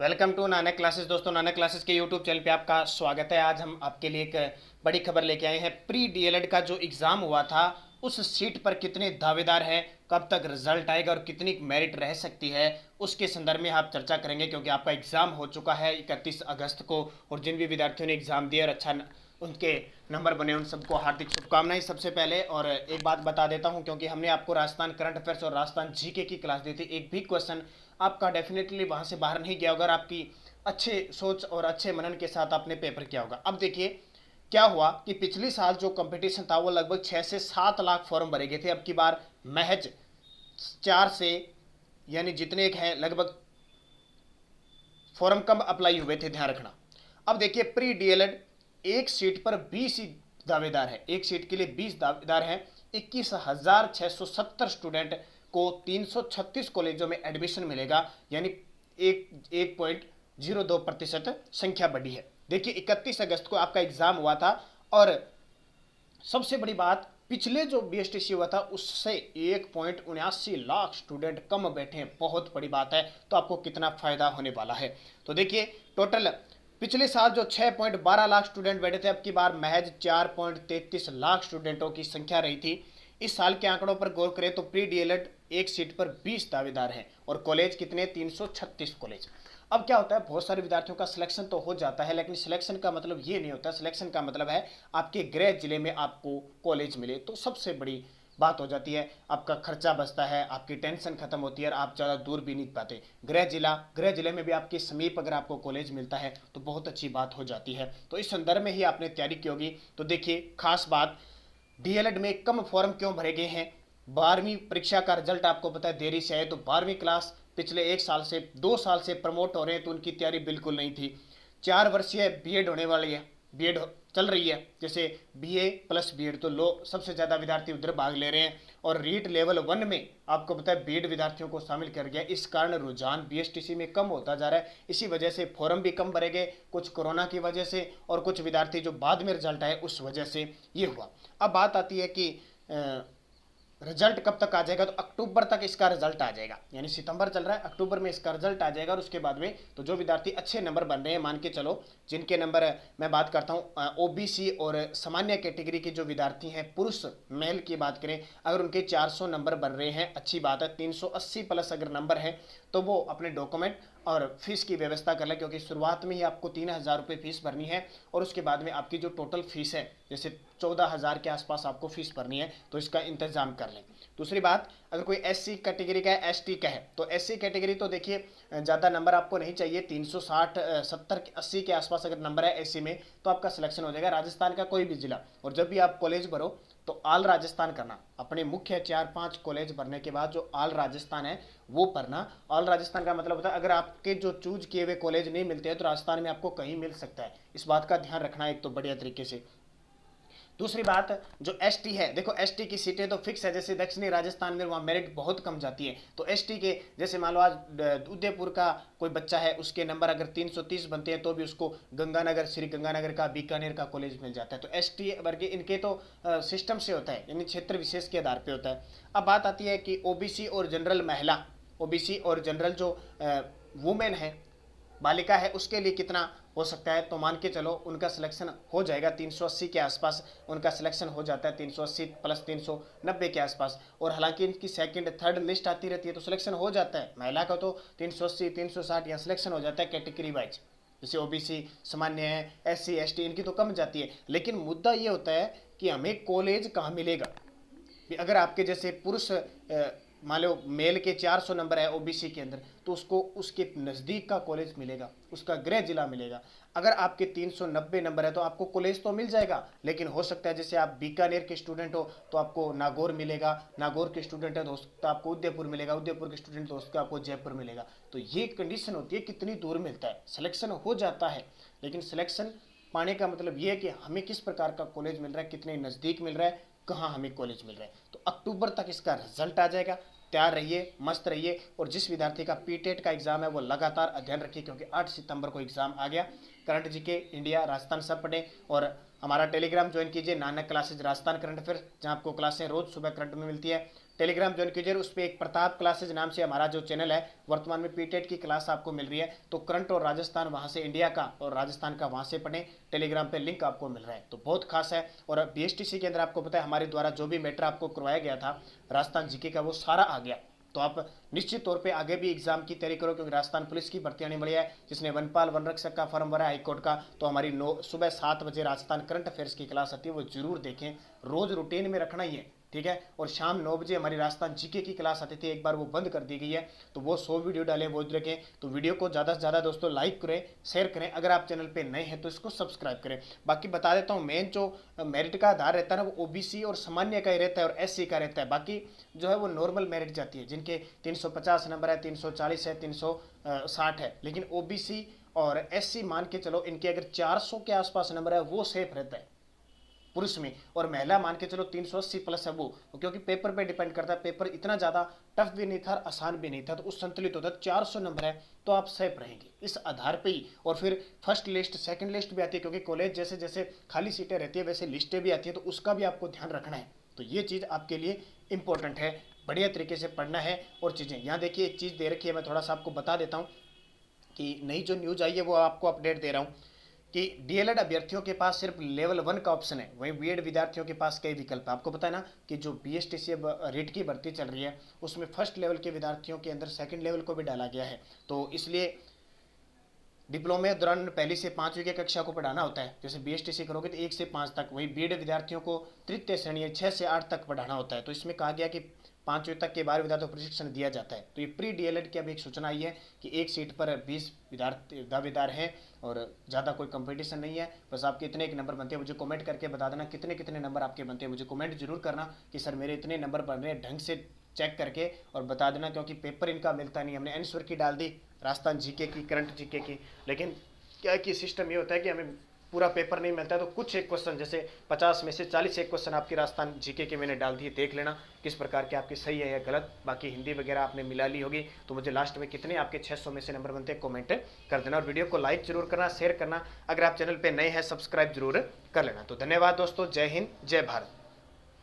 Welcome to Nanak classes. दोस्तों, Nanak classes के YouTube channel पे आपका स्वागत है। आज हम आपके लिए एक बड़ी खबर लेके आए हैं। प्री डीएलएड का जो एग्ज़ाम हुआ था उस सीट पर कितने दावेदार हैं, कब तक रिजल्ट आएगा और कितनी मेरिट रह सकती है, उसके संदर्भ में आप चर्चा करेंगे। क्योंकि आपका एग्ज़ाम हो चुका है 31 अगस्त को, और जिन भी विद्यार्थियों ने एग्ज़ाम दिया और अच्छा उनके नंबर बने उन सबको हार्दिक शुभकामनाएं सबसे पहले। और एक बात बता देता हूं, क्योंकि हमने आपको राजस्थान करंट अफेयर्स और राजस्थान जीके की क्लास दी थी, एक भी क्वेश्चन आपका डेफिनेटली वहां से बाहर नहीं गया अगर आपकी अच्छे सोच और अच्छे मनन के साथ आपने पेपर किया होगा। अब देखिए क्या हुआ कि पिछली साल जो कंपटीशन था वो लगभग 6 से 7 लाख फॉर्म भरे गए थे। अब की बार महज 4 से, यानी जितने एक हैं लगभग फॉर्म कम अप्लाई हुए थे, ध्यान रखना। अब देखिए प्री डीएलएड एक सीट पर 20 ही दावेदार है, एक सीट के लिए 20 दावेदार हैं। 21,670 स्टूडेंट को 336 कॉलेजों में एडमिशन मिलेगा, यानी 1.02% संख्या बढ़ी है। देखिए 31 अगस्त को आपका एग्जाम हुआ था, और सबसे बड़ी बात, पिछले जो बीएसटीसी हुआ था उससे 1.79 लाख स्टूडेंट कम बैठे हैं, बहुत बड़ी बात है। तो आपको कितना फायदा होने वाला है, तो देखिए टोटल पिछले साल जो 6.12 लाख स्टूडेंट बैठे थे, अब की बार महज 4.33 लाख स्टूडेंटों की संख्या रही थी। इस साल के आंकड़ों पर गौर करें तो प्री डीएलएड एक सीट पर 20 दावेदार हैं, और कॉलेज कितने, 336 कॉलेज। अब क्या होता है, बहुत सारे विद्यार्थियों का सिलेक्शन तो हो जाता है, लेकिन सिलेक्शन का मतलब ये नहीं होता। सिलेक्शन का मतलब है आपके गृह जिले में आपको कॉलेज मिले, तो सबसे बड़ी बात हो जाती है। आपका खर्चा बचता है, आपकी टेंशन खत्म होती है, और आप ज़्यादा दूर भी नहीं पाते। गृह जिले में भी आपके समीप अगर आपको कॉलेज मिलता है तो बहुत अच्छी बात हो जाती है। तो इस संदर्भ में ही आपने तैयारी की होगी। तो देखिए खास बात, डीएलएड में कम फॉर्म क्यों भरे गए हैं। 12वीं परीक्षा का रिजल्ट आपको पता है देरी से है, तो 12वीं क्लास पिछले 1 साल से 2 साल से प्रमोट हो रहे हैं, तो उनकी तैयारी बिल्कुल नहीं थी। 4 वर्षीय बीएड होने वाली है, बीएड चल रही है, जैसे बीए प्लस बीएड, तो लोग सबसे ज़्यादा विद्यार्थी उधर भाग ले रहे हैं। और रीट लेवल 1 में आपको पता है बीएड विद्यार्थियों को शामिल कर गया, इस कारण रुझान बीएसटीसी में कम होता जा रहा है। इसी वजह से फॉर्म भी कम भरे गए, कुछ कोरोना की वजह से, और कुछ विद्यार्थी जो बाद में रिजल्ट आए उस वजह से ये हुआ। अब बात आती है कि रिजल्ट कब तक आ जाएगा, तो अक्टूबर तक इसका रिजल्ट आ जाएगा, यानी सितंबर चल रहा है, अक्टूबर में इसका रिजल्ट आ जाएगा। और उसके बाद में तो जो विद्यार्थी अच्छे नंबर बन रहे हैं, मान के चलो जिनके नंबर, मैं बात करता हूँ ओबीसी और सामान्य कैटेगरी के जो विद्यार्थी हैं, पुरुष मेल की बात करें, अगर उनके 400 नंबर बन रहे हैं, अच्छी बात है। 380 प्लस अगर नंबर है तो वो अपने डॉक्यूमेंट और फीस की व्यवस्था कर लें, क्योंकि शुरुआत में ही आपको 3,000 रुपये फीस भरनी है, और उसके बाद में आपकी जो टोटल फीस है, जैसे 14,000 के आसपास आपको फीस भरनी है, तो इसका इंतजाम कर लें। दूसरी बात, अगर कोई एससी कैटेगरी का है, एसटी का है, तो एससी कैटेगरी तो देखिए ज़्यादा नंबर आपको नहीं चाहिए, 360 70 80 के आसपास अगर नंबर है एससी में, तो आपका सिलेक्शन हो जाएगा। राजस्थान का कोई भी जिला, और जब भी आप कॉलेज भरो तो ऑल राजस्थान करना, अपने मुख्य 4-5 कॉलेज भरने के बाद जो ऑल राजस्थान है वो भरना। ऑल राजस्थान का मतलब होता है अगर आपके जो चूज किए हुए कॉलेज नहीं मिलते हैं तो राजस्थान में आपको कहीं मिल सकता है, इस बात का ध्यान रखना एक तो बढ़िया तरीके से। दूसरी बात, जो एसटी है, देखो एसटी की सीटें तो फिक्स है, जैसे दक्षिणी राजस्थान में वहाँ मेरिट बहुत कम जाती है, तो एसटी के जैसे मान लो आज उदयपुर का कोई बच्चा है, उसके नंबर अगर 330 बनते हैं तो भी उसको गंगानगर, श्री गंगानगर का, बीकानेर का कॉलेज मिल जाता है। तो एसटी वर्ग इनके तो सिस्टम से होता है, यानी क्षेत्र विशेष के आधार पर होता है। अब बात आती है कि ओबीसी और जनरल महिला, ओबीसी और जनरल जो वुमेन है, बालिका है, उसके लिए कितना हो सकता है, तो मान के चलो उनका सिलेक्शन हो जाएगा 380 के आसपास, उनका सिलेक्शन हो जाता है 380 प्लस 390 के आसपास। और हालांकि इनकी सेकंड थर्ड लिस्ट आती रहती है तो सिलेक्शन हो जाता है, महिला का तो 380 360 या सिलेक्शन हो जाता है कैटेगरी वाइज। जैसे ओबीसी सामान्य है, एससी एसटी इनकी तो कम जाती है। लेकिन मुद्दा ये होता है कि हमें कॉलेज कहाँ मिलेगा। अगर आपके जैसे पुरुष मान लो मेल के 400 नंबर है ओबीसी के अंदर, तो उसको उसके नज़दीक का कॉलेज मिलेगा, उसका गृह जिला मिलेगा। अगर आपके 390 नंबर है तो आपको कॉलेज तो मिल जाएगा, लेकिन हो सकता है जैसे आप बीकानेर के स्टूडेंट हो तो आपको नागौर मिलेगा, नागौर के स्टूडेंट है तो आपको उदयपुर मिलेगा, उदयपुर के स्टूडेंट तो उसका आपको जयपुर मिलेगा। तो ये कंडीशन होती है कितनी दूर मिलता है, सिलेक्शन हो जाता है। लेकिन सिलेक्शन पाने का मतलब ये है कि हमें किस प्रकार का कॉलेज मिल रहा है, कितने नज़दीक मिल रहा है, कहाँ हमें कॉलेज मिल रहा है। तो अक्टूबर तक इसका रिजल्ट आ जाएगा, तैयार रहिए, मस्त रहिए। और जिस विद्यार्थी का पीटेट का एग्जाम है वो लगातार अध्ययन रखिए, क्योंकि 8 सितंबर को एग्जाम आ गया। करंट जीके इंडिया राजस्थान सब पढ़े, और हमारा टेलीग्राम ज्वाइन कीजिए, Nanak classes Rajasthan current affair, जहाँ आपको क्लासें रोज सुबह करंट में मिलती है। टेलीग्राम ज्वाइन कीजिए। उस पर एक प्रताप क्लासेज नाम से हमारा जो चैनल है, वर्तमान में पीटेट की क्लास आपको मिल रही है, तो करंट और राजस्थान वहाँ से, इंडिया का और राजस्थान का वहाँ से पढ़ें। टेलीग्राम पे लिंक आपको मिल रहा है, तो बहुत खास है। और बीएसटीसी के अंदर आपको पता है हमारे द्वारा जो भी मैटर आपको करवाया गया था राजस्थान जीके का, वो सारा आ गया। तो आप निश्चित तौर पे आगे भी एग्जाम की तैयारी करो, क्योंकि राजस्थान पुलिस की भर्ती आने वाली है। जिसने वनपाल वन रक्षक का फॉर्म भरा है हाईकोर्ट का, तो हमारी सुबह 7 बजे राजस्थान करंट अफेयर्स की क्लास आती है, वो जरूर देखें। रोज रूटीन में रखना ही है, ठीक है। और शाम 9 बजे हमारी राजस्थान जीके की क्लास आती थी, एक बार वो बंद कर दी गई है। तो वो 100 वीडियो डाले, वो देखें। तो वीडियो को ज़्यादा से ज़्यादा दोस्तों लाइक करें, शेयर करें। अगर आप चैनल पे नए हैं तो इसको सब्सक्राइब करें। बाकी बता देता हूँ, मेन जो मेरिट का आधार रहता है ना, वो ओबीसी और सामान्य का ही रहता है और एससी का रहता है। बाकी जो है वो नॉर्मल मेरिट जाती है, जिनके 350 नंबर है, 340 है, 360 है। लेकिन ओबीसी और एससी मान के चलो, इनके अगर 400 के आसपास नंबर है वो सेफ रहता है पुरुष में। और महिला मान के चलो 380 प्लस है वो, क्योंकि पेपर पे डिपेंड करता है। पेपर इतना ज़्यादा टफ भी नहीं था, आसान भी नहीं था, तो उस संतुलित होता है। 400 नंबर है तो आप सेफ रहेंगे इस आधार पे ही। और फिर फर्स्ट लिस्ट सेकंड लिस्ट भी आती है, क्योंकि कॉलेज जैसे जैसे खाली सीटें रहती है वैसे लिस्टें भी आती है, तो उसका भी आपको ध्यान रखना है। तो ये चीज़ आपके लिए इंपॉर्टेंट है, बढ़िया तरीके से पढ़ना है। और चीज़ें यहाँ देखिए, एक चीज़ दे रखी है, मैं थोड़ा सा आपको बता देता हूँ कि नई जो न्यूज़ आई है वो आपको अपडेट दे रहा हूँ कि डीएलएड अभ्यर्थियों के पास सिर्फ लेवल 1 का ऑप्शन है, वहीं बीएड विद्यार्थियों के पास कई विकल्प है। आपको पता है ना कि जो बीएसटीसी रेट की भर्ती चल रही है, उसमें फर्स्ट लेवल के विद्यार्थियों के अंदर सेकंड लेवल को भी डाला गया है। तो इसलिए डिप्लोमे के दौरान पहली से 5वीं की कक्षा को पढ़ाना होता है, जैसे बीएसटीसी करोगे तो 1 से 5 तक। वही बीएड विद्यार्थियों को तृतीय श्रेणी 6 से 8 तक पढ़ाना होता है। तो इसमें कहा गया कि 5वीं तक के 12 विद्यार्थियों को प्रशिक्षण दिया जाता है। तो ये प्री डीएलएड की अब एक सूचना आई है कि एक सीट पर 20 विद्यार्थी दावेदार हैं और ज़्यादा कोई कंपटीशन नहीं है। बस आपके इतने एक नंबर बनते हैं। मुझे कमेंट करके बता देना कितने कितने नंबर आपके बनते हैं। मुझे कमेंट जरूर करना कि सर मेरे इतने नंबर बन रहे हैं, ढंग से चेक करके और बता देना, क्योंकि पेपर इनका मिलता नहीं। हमने आंसर की डाल दी राजस्थान जीके की, करंट जीके की, लेकिन क्या कि सिस्टम ये होता है कि हमें पूरा पेपर नहीं मिलता है। तो कुछ एक क्वेश्चन, जैसे 50 में से 40 एक क्वेश्चन आपकी राजस्थान जीके के मैंने डाल दिए, देख लेना किस प्रकार के आपके सही है या गलत। बाकी हिंदी वगैरह आपने मिला ली होगी। तो मुझे लास्ट में कितने आपके 600 में से नंबर बनते हैं कमेंट कर देना। और वीडियो को लाइक जरूर करना, शेयर करना। अगर आप चैनल पर नए हैं सब्सक्राइब जरूर कर लेना। तो धन्यवाद दोस्तों, जय हिंद, जय भारत।